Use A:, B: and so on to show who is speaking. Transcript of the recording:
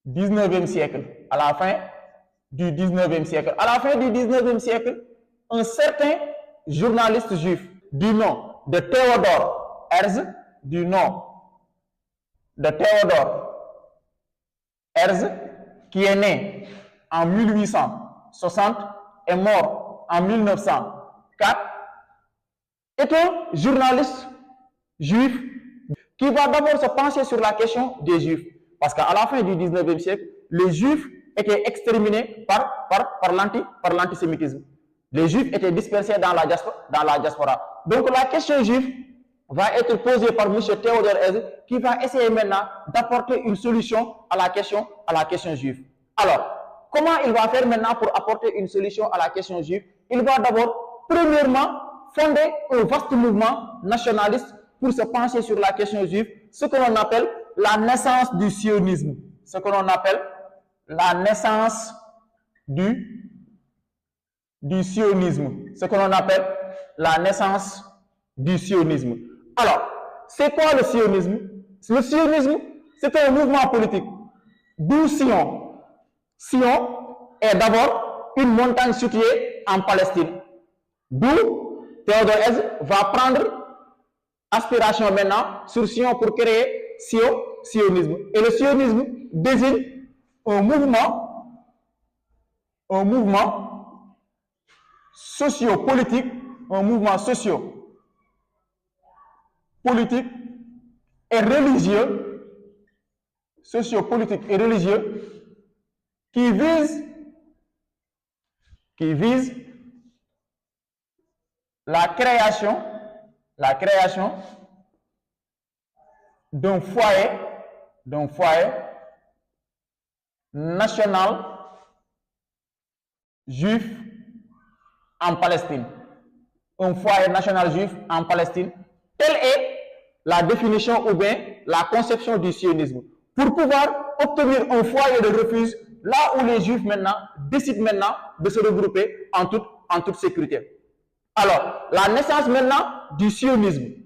A: 19e siècle, à la fin du 19e siècle. À la fin du 19e siècle, un certain journaliste juif du nom de Théodore Herzl, qui est né en 1860 et mort en 1904, est un journaliste juif qui va d'abord se pencher sur la question des juifs. Parce qu'à la fin du 19e siècle, les juifs étaient exterminés par l'antisémitisme. Les juifs étaient dispersés dans la diaspora. Donc la question juive va être posée par M. Théodore Herzl, qui va essayer maintenant d'apporter une solution à la question juive. Alors, comment il va faire maintenant pour apporter une solution à la question juive? Il va d'abord, premièrement, fonder un vaste mouvement nationaliste pour se pencher sur la question juive, ce que l'on appelle la naissance du sionisme. Ce que l'on appelle la naissance du sionisme. Ce que l'on appelle la naissance du sionisme. Alors, c'est quoi le sionisme? Le sionisme, c'est un mouvement politique. D'où Sion. Sion est d'abord une montagne située en Palestine. D'où Théodore Herzl va prendre aspiration maintenant sur Sion pour créer sionisme. Et le sionisme désigne un mouvement socio-politique, et religieux, qui vise la création d'un foyer national juif en Palestine. Un foyer national juif en Palestine. Telle est la définition ou bien la conception du sionisme. Pour pouvoir obtenir un foyer de refuge là où les juifs maintenant décident maintenant de se regrouper en toute sécurité. Alors, la naissance maintenant du sionisme.